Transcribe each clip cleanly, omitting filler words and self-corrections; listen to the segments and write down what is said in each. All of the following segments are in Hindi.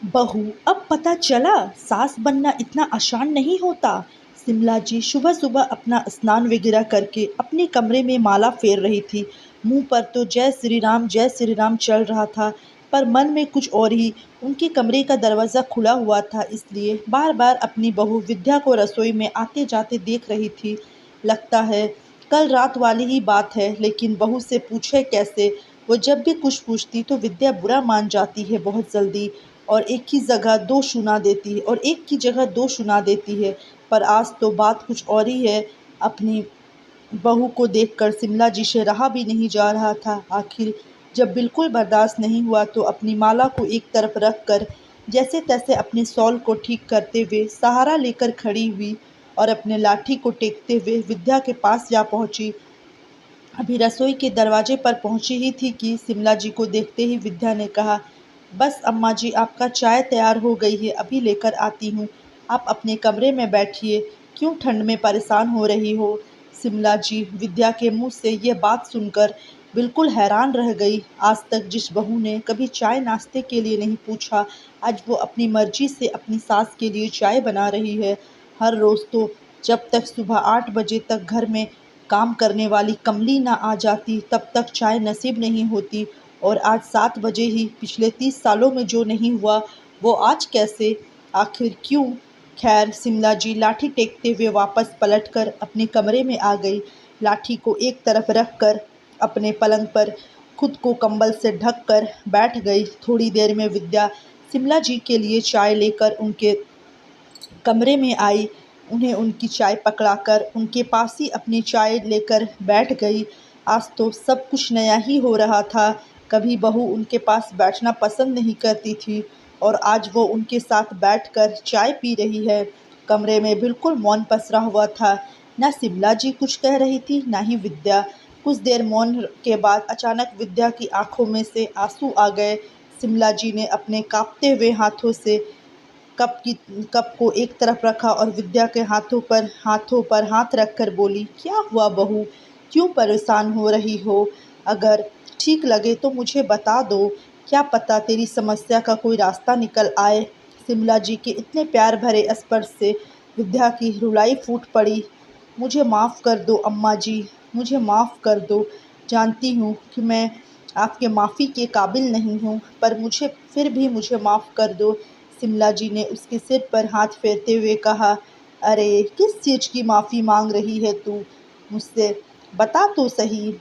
बहू, अब पता चला सास बनना इतना आसान नहीं होता। सिमला जी सुबह सुबह अपना स्नान वगैरह करके अपने कमरे में माला फेर रही थी। मुंह पर तो जय श्री राम चल रहा था, पर मन में कुछ और ही। उनके कमरे का दरवाज़ा खुला हुआ था, इसलिए बार बार अपनी बहू विद्या को रसोई में आते जाते देख रही थी। लगता है कल रात वाली ही बात है, लेकिन बहू से पूछे कैसे। वो जब भी कुछ पूछती तो विद्या बुरा मान जाती है बहुत जल्दी, और एक की जगह दो सुना देती है और एक की जगह दो सुना देती है। पर आज तो बात कुछ और ही है। अपनी बहू को देखकर सिमला जी से रहा भी नहीं जा रहा था। आखिर जब बिल्कुल बर्दाश्त नहीं हुआ तो अपनी माला को एक तरफ रख कर जैसे तैसे अपने शॉल को ठीक करते हुए सहारा लेकर खड़ी हुई और अपने लाठी को टेकते हुए विद्या के पास जा पहुंची। अभी रसोई के दरवाजे पर पहुंची ही थी कि सिमला जी को देखते ही विद्या ने कहा, बस अम्मा जी, आपका चाय तैयार हो गई है, अभी लेकर आती हूँ। आप अपने कमरे में बैठिए, क्यों ठंड में परेशान हो रही हो। सिमला जी विद्या के मुंह से यह बात सुनकर बिल्कुल हैरान रह गई। आज तक जिस बहू ने कभी चाय नाश्ते के लिए नहीं पूछा, आज वो अपनी मर्जी से अपनी सास के लिए चाय बना रही है। हर रोज़ तो जब तक सुबह 8 बजे तक घर में काम करने वाली कमली ना आ जाती तब तक चाय नसीब नहीं होती, और आज 7 बजे ही पिछले 30 सालों में जो नहीं हुआ वो आज कैसे, आखिर क्यों। खैर, सिमला जी लाठी टेकते हुए वापस पलटकर अपने कमरे में आ गई। लाठी को एक तरफ रख कर अपने पलंग पर खुद को कंबल से ढक कर बैठ गई। थोड़ी देर में विद्या सिमला जी के लिए चाय लेकर उनके कमरे में आई। उन्हें उनकी चाय पकड़ाकर उनके पास ही अपनी चाय लेकर बैठ गई। आज तो सब कुछ नया ही हो रहा था। कभी बहू उनके पास बैठना पसंद नहीं करती थी, और आज वो उनके साथ बैठकर चाय पी रही है। कमरे में बिल्कुल मौन पसरा हुआ था। ना सिमला जी कुछ कह रही थी, ना ही विद्या। कुछ देर मौन के बाद अचानक विद्या की आंखों में से आंसू आ गए। सिमला जी ने अपने कांपते हुए हाथों से कप को एक तरफ रखा और विद्या के हाथों पर हाथ रखकर बोली, क्या हुआ बहू, क्यों परेशान हो रही हो। अगर ठीक लगे तो मुझे बता दो, क्या पता तेरी समस्या का कोई रास्ता निकल आए। सिमला जी के इतने प्यार भरे स्पर्श से विद्या की रुलाई फूट पड़ी। मुझे माफ़ कर दो अम्मा जी, मुझे माफ़ कर दो। जानती हूँ कि मैं आपके माफ़ी के काबिल नहीं हूँ, पर फिर भी मुझे माफ़ कर दो। सिमला जी ने उसके सिर पर हाथ फेरते हुए कहा, अरे किस चीज़ की माफ़ी मांग रही है तू मुझसे, बता तो सही।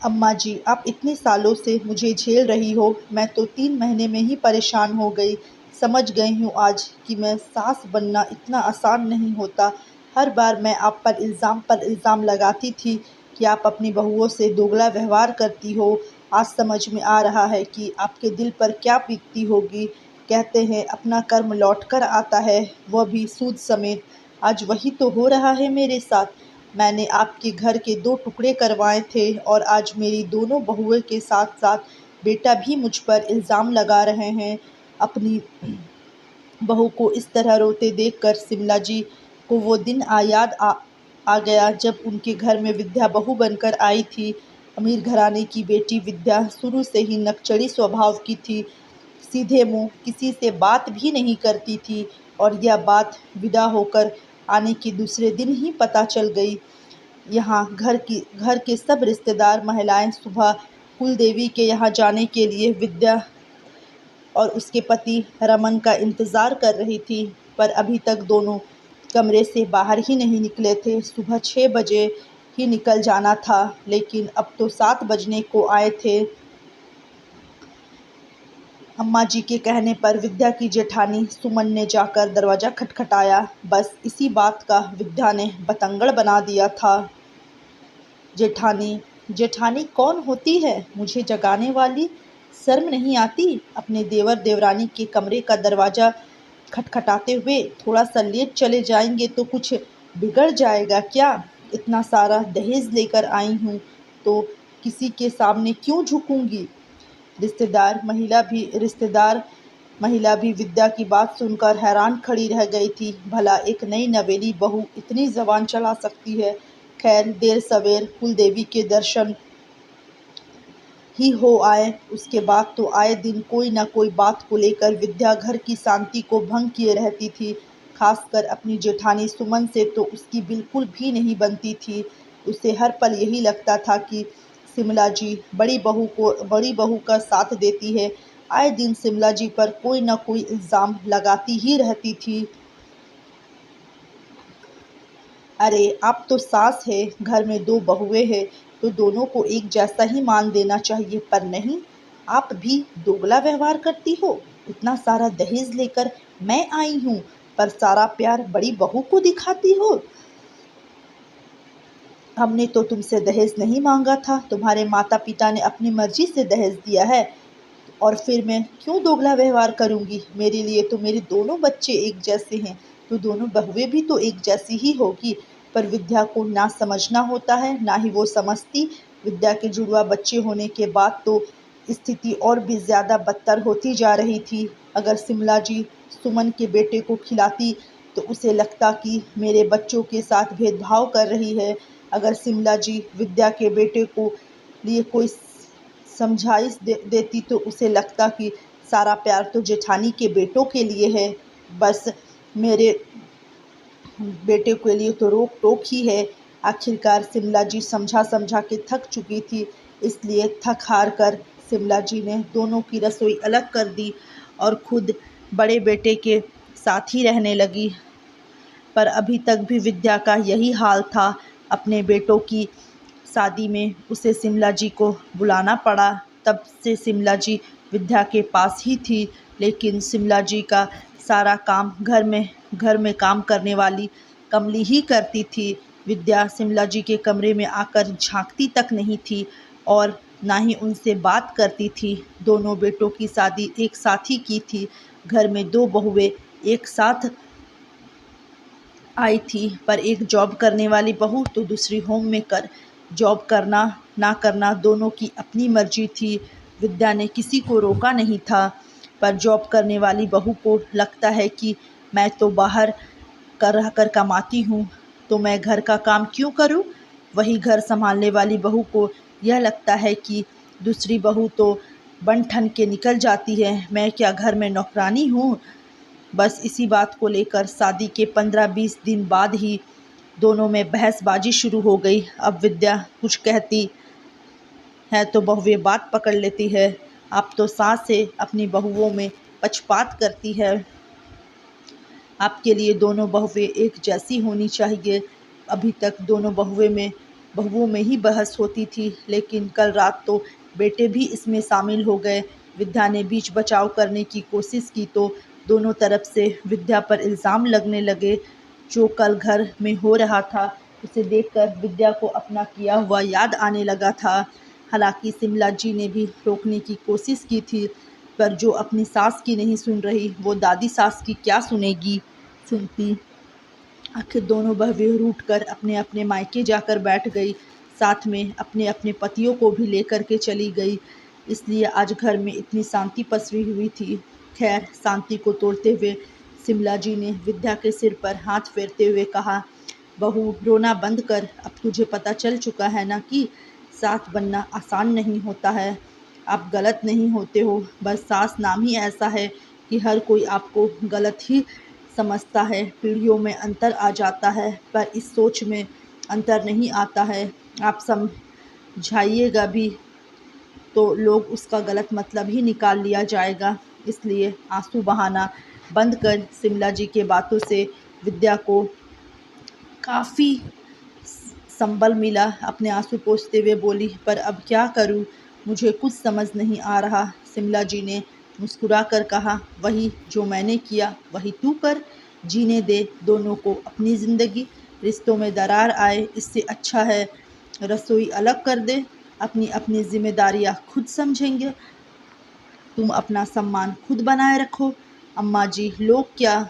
अम्मा जी, आप इतने सालों से मुझे झेल रही हो, मैं तो 3 महीने में ही परेशान हो गई। समझ गई हूँ आज कि मैं सास बनना इतना आसान नहीं होता। हर बार मैं आप पर इल्ज़ाम लगाती थी कि आप अपनी बहुओं से दोगला व्यवहार करती हो। आज समझ में आ रहा है कि आपके दिल पर क्या बीतती होगी। कहते हैं अपना कर्म लौट कर आता है, वह भी सूद समेत। आज वही तो हो रहा है मेरे साथ। मैंने आपके घर के 2 टुकड़े करवाए थे, और आज मेरी दोनों बहुओं के साथ साथ बेटा भी मुझ पर इल्ज़ाम लगा रहे हैं। अपनी बहू को इस तरह रोते देखकर सिमला जी को वो दिन आ गया जब उनके घर में विद्या बहू बनकर आई थी। अमीर घराने की बेटी विद्या शुरू से ही नकचड़ी स्वभाव की थी। सीधे मुंह किसी से बात भी नहीं करती थी, और यह बात विदा होकर आने के दूसरे दिन ही पता चल गई। यहाँ घर के सब रिश्तेदार महिलाएं सुबह कुलदेवी के यहाँ जाने के लिए विद्या और उसके पति रमन का इंतज़ार कर रही थी, पर अभी तक दोनों कमरे से बाहर ही नहीं निकले थे। सुबह 6 बजे ही निकल जाना था, लेकिन अब तो 7 बजने को आए थे। अम्मा जी के कहने पर विद्या की जेठानी सुमन ने जाकर दरवाज़ा खटखटाया। बस इसी बात का विद्या ने बतंगड़ बना दिया था। जेठानी, जेठानी कौन होती है मुझे जगाने वाली? शर्म नहीं आती? अपने देवर देवरानी के कमरे का दरवाज़ा खटखटाते हुए। थोड़ा सा लेट चले जाएंगे तो कुछ बिगड़ जाएगा क्या? इतना सारा दहेज लेकर आई हूँ तो किसी के सामने क्यों झुकूंगी। रिश्तेदार महिला भी विद्या की बात सुनकर हैरान खड़ी रह गई थी। भला एक नई नवेली बहू इतनी जबान चला सकती है। खैर, देर सवेर कुलदेवी के दर्शन ही हो आए। उसके बाद तो आए दिन कोई न कोई बात को लेकर विद्या घर की शांति को भंग किए रहती थी। खासकर अपनी जेठानी सुमन से तो उसकी बिल्कुल भी नहीं बनती थी। उसे हर पल यही लगता था कि शिमला जी बड़ी बहू का साथ देती है। आए दिन शिमला जी पर कोई न कोई इल्ज़ाम लगाती ही रहती थी। अरे आप तो सास है, घर में दो बहुएं हैं, तो दोनों को एक जैसा ही मान देना चाहिए, पर नहीं, आप भी दोगला व्यवहार करती हो। इतना सारा दहेज लेकर मैं आई हूँ, पर सारा प्यार बड़ी बहू को दिखाती हो। हमने तो तुमसे दहेज नहीं मांगा था, तुम्हारे माता पिता ने अपनी मर्जी से दहेज दिया है। और फिर मैं क्यों दोगला व्यवहार करूंगी? मेरे लिए तो मेरे दोनों बच्चे एक जैसे हैं, तो दोनों बहुएं भी तो एक जैसी ही होगी। पर विद्या को ना समझना होता है, ना ही वो समझती। विद्या के जुड़वा बच्चे होने के बाद तो स्थिति और भी ज़्यादा बदतर होती जा रही थी। अगर शिमला जी सुमन के बेटे को खिलाती तो उसे लगता कि मेरे बच्चों के साथ भेदभाव कर रही है। अगर शिमला जी विद्या के बेटे को लिए कोई समझाइश देती तो उसे लगता कि सारा प्यार तो जेठानी के बेटों के लिए है। बस मेरे बेटे के लिए तो रोक टोक ही है। आखिरकार शिमला जी समझा समझा के थक चुकी थी, इसलिए थक हार कर शिमला जी ने दोनों की रसोई अलग कर दी और खुद बड़े बेटे के साथ ही रहने लगी। पर अभी तक भी विद्या का यही हाल था। अपने बेटों की शादी में उसे शिमला जी को बुलाना पड़ा। तब से शिमला जी विद्या के पास ही थी, लेकिन शिमला जी का सारा काम घर में काम करने वाली कमली ही करती थी। विद्या शिमला जी के कमरे में आकर झांकती तक नहीं थी और ना ही उनसे बात करती थी। दोनों बेटों की शादी एक साथ ही की थी। घर में दो बहुएं एक साथ आई थी, पर एक जॉब करने वाली बहू तो दूसरी होम मेकर। जॉब करना ना करना दोनों की अपनी मर्जी थी। विद्या ने किसी को रोका नहीं था, पर जॉब करने वाली बहू को लगता है कि मैं तो बाहर कर रह कर कमाती हूँ, तो मैं घर का काम क्यों करूँ। वही घर संभालने वाली बहू को यह लगता है कि दूसरी बहू तो बन ठन के निकल जाती है, मैं क्या घर में नौकरानी हूँ। बस इसी बात को लेकर शादी के 15-20 दिन बाद ही दोनों में बहसबाजी शुरू हो गई। अब विद्या कुछ कहती है तो बहुएं बात पकड़ लेती है। अब तो सास से अपनी बहुओं में पक्षपात करती है। आपके लिए दोनों बहुएं एक जैसी होनी चाहिए। अभी तक दोनों बहुओं में ही बहस होती थी, लेकिन कल रात तो बेटे भी इसमें शामिल हो गए। विद्या ने बीच बचाव करने की कोशिश की तो दोनों तरफ से विद्या पर इल्ज़ाम लगने लगे। जो कल घर में हो रहा था उसे देखकर विद्या को अपना किया हुआ याद आने लगा था। हालांकि शिमला जी ने भी रोकने की कोशिश की थी, पर जो अपनी सास की नहीं सुन रही वो दादी सास की क्या सुनती। आखिर दोनों बहुएं रूठ कर अपने अपने मायके जाकर बैठ गई, साथ में अपने अपने पतियों को भी लेकर के चली गई। इसलिए आज घर में इतनी शांति पसरी हुई थी। खैर, शांति को तोड़ते हुए शिमला जी ने विद्या के सिर पर हाथ फेरते हुए कहा, बहू रोना बंद कर। अब तुझे पता चल चुका है ना कि सास बनना आसान नहीं होता है। आप गलत नहीं होते हो, बस सास नाम ही ऐसा है कि हर कोई आपको गलत ही समझता है। पीढ़ियों में अंतर आ जाता है, पर इस सोच में अंतर नहीं आता है। आप समझाइएगा भी तो लोग उसका गलत मतलब ही निकाल लिया जाएगा। इसलिए आंसू बहाना बंद कर शिमला जी के बातों से विद्या को काफ़ी संबल मिला। अपने आंसू पोंछते हुए बोली, पर अब क्या करूं, मुझे कुछ समझ नहीं आ रहा। शिमला जी ने मुस्कुरा कर कहा, वही जो मैंने किया वही तू कर। जीने दे दोनों को अपनी ज़िंदगी। रिश्तों में दरार आए इससे अच्छा है रसोई अलग कर दे। अपनी अपनी जिम्मेदारियां खुद समझेंगे। तुम अपना सम्मान खुद बनाए रखो। अम्मा जी लोग क्या।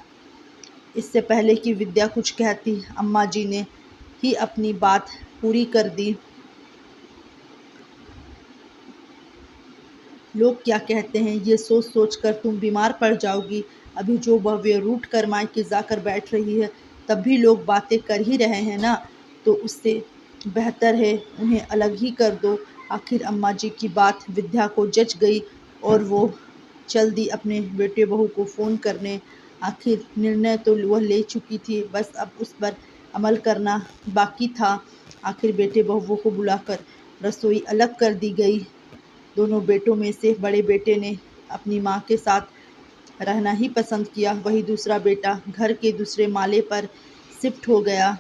इससे पहले कि विद्या कुछ कहती, अम्मा जी ने ही अपनी बात पूरी कर दी। लोग क्या कहते हैं ये सोच सोच कर तुम बीमार पड़ जाओगी। अभी जो भव्य रूठ कर मायके जाकर बैठ रही है, तब भी लोग बातें कर ही रहे हैं ना, तो उससे बेहतर है उन्हें अलग ही कर दो। आखिर अम्मा जी की बात विद्या को जच गई और वो चल दी अपने बेटे बहू को फ़ोन करने। आखिर निर्णय तो वह ले चुकी थी, बस अब उस पर अमल करना बाकी था। आखिर बेटे बहुओं को बुलाकर रसोई अलग कर दी गई। दोनों बेटों में से बड़े बेटे ने अपनी माँ के साथ रहना ही पसंद किया, वही दूसरा बेटा घर के दूसरे माले पर शिफ्ट हो गया।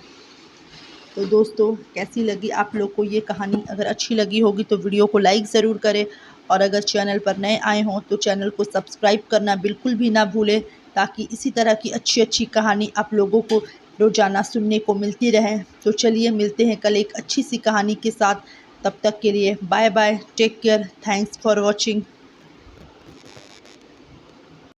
तो दोस्तों, कैसी लगी आप लोग को ये कहानी? अगर अच्छी लगी होगी तो वीडियो को लाइक ज़रूर करें, और अगर चैनल पर नए आए हों तो चैनल को सब्सक्राइब करना बिल्कुल भी ना भूलें, ताकि इसी तरह की अच्छी अच्छी कहानी आप लोगों को रोज़ाना सुनने को मिलती रहे। तो चलिए मिलते हैं कल एक अच्छी सी कहानी के साथ। तब तक के लिए bye bye, take care, thanks for watching.